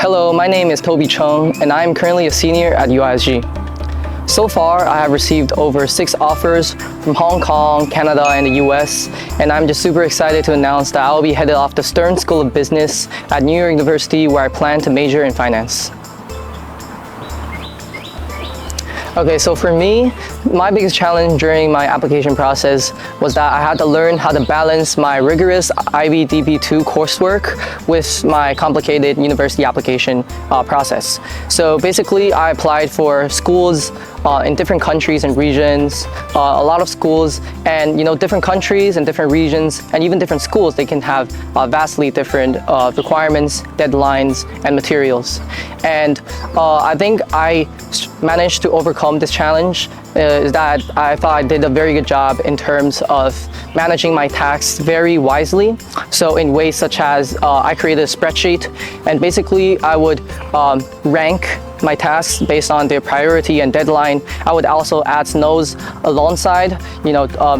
Hello, my name is Toby and I am currently a senior at UISG. So far, I have received over 6 offers from Hong Kong, Canada, and the US, and I'm just super excited to announce that I'll be headed off the Stern School of Business at New York University, where I plan to major in finance. Okay, so for me, my biggest challenge during my application process was that I had to learn how to balance my rigorous IBDP 2 coursework with my complicated university application process. So basically, I applied for schools in different countries and regions, a lot of schools, and different countries and different regions, and even different schools, they can have vastly different requirements, deadlines, and materials. And I think I managed to overcome this challenge is that I thought I did a very good job in terms of managing my tasks very wisely. So in ways such as I created a spreadsheet, and basically I would rank my tasks based on their priority and deadline. I would also add notes alongside,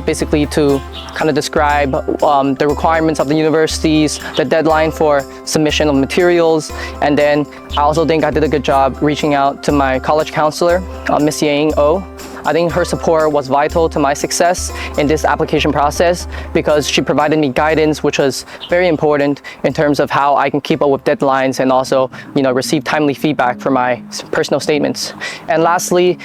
basically to kind of describe the requirements of the universities, the deadline for submission of materials, and then I also think I did a good job reaching out to my college counselor, Miss Yang Oh. I think her support was vital to my success in this application process because she provided me guidance, which was very important in terms of how I can keep up with deadlines and also, receive timely feedback for my personal statements. And lastly,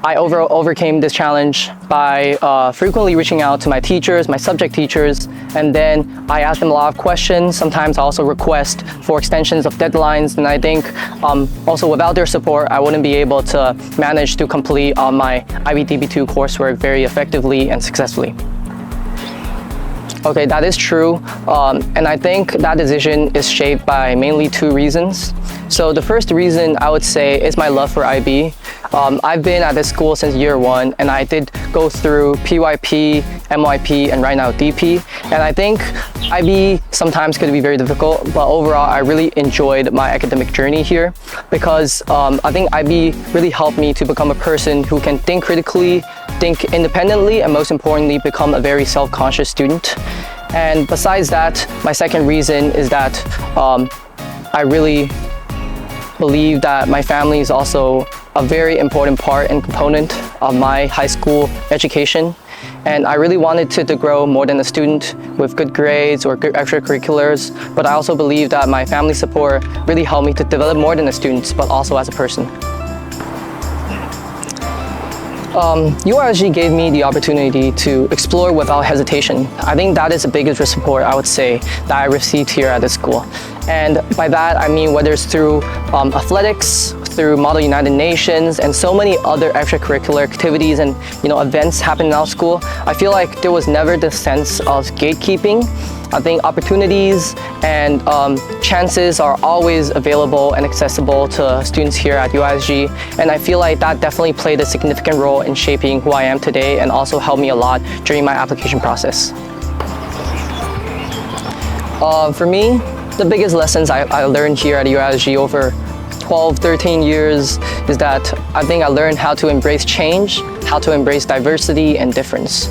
I overcame this challenge by frequently reaching out to my teachers, my subject teachers, and then I asked them a lot of questions. Sometimes I also request for extensions of deadlines, and I think also without their support, I wouldn't be able to manage to complete my IBDP 2 coursework very effectively and successfully. Okay, that is true, and I think that decision is shaped by mainly 2 reasons. So the first reason I would say is my love for IB. I've been at this school since year 1, and I did go through PYP, MYP, and right now DP. And I think IB sometimes could be very difficult, but overall I really enjoyed my academic journey here because I think IB really helped me to become a person who can think critically, think independently, and most importantly, become a very self-conscious student. And besides that, my second reason is that I really believe that my family is also a very important part and component of my high school education. And I really wanted to grow more than a student with good grades or good extracurriculars, but I also believe that my family support really helped me to develop more than a student, but also as a person. UISG gave me the opportunity to explore without hesitation. I think that is the biggest support I would say that I received here at this school. And by that, I mean whether it's through athletics, through Model United Nations, and so many other extracurricular activities and events happening in our school, I feel like there was never the sense of gatekeeping. I think opportunities and chances are always available and accessible to students here at UISG, and I feel like that definitely played a significant role in shaping who I am today and also helped me a lot during my application process. For me, the biggest lessons I learned here at UISG over 12-13 years is that I think I learned how to embrace change, how to embrace diversity and difference.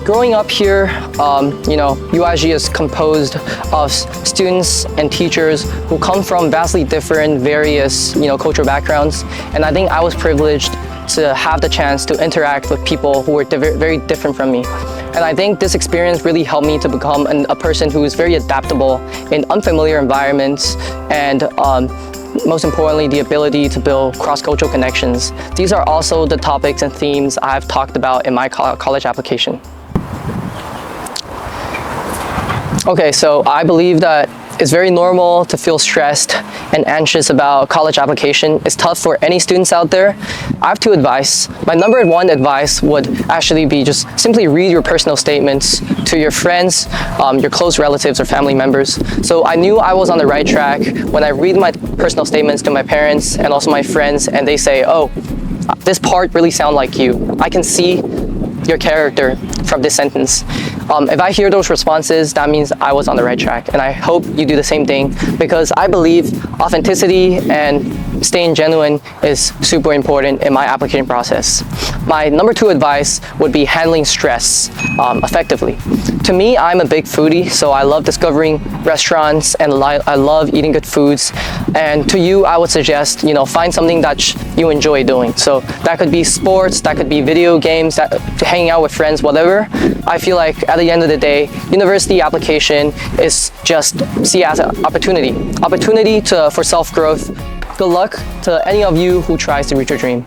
Growing up here, UISG is composed of students and teachers who come from vastly different, various, cultural backgrounds, and I think I was privileged to have the chance to interact with people who were very different from me. And I think this experience really helped me to become a person who is very adaptable in unfamiliar environments and most importantly, the ability to build cross-cultural connections. These are also the topics and themes I've talked about in my college application. Okay, so I believe that it's very normal to feel stressed and anxious about college application. It's tough for any students out there. I have 2 advice. My number 1 advice would actually be just simply read your personal statements to your friends, your close relatives or family members. So I knew I was on the right track when I read my personal statements to my parents and also my friends, and they say, oh, this part really sounds like you. I can see your character from this sentence. If I hear those responses, that means I was on the right track, and I hope you do the same thing because I believe authenticity and staying genuine is super important in my application process. My number 2 advice would be handling stress effectively. To me, I'm a big foodie, so I love discovering restaurants and I love eating good foods. And to you, I would suggest, find something that you enjoy doing. So that could be sports, that could be video games, hanging out with friends, whatever. I feel like at the end of the day, university application is just see as an opportunity for self-growth. Good luck to any of you who tries to reach your dream.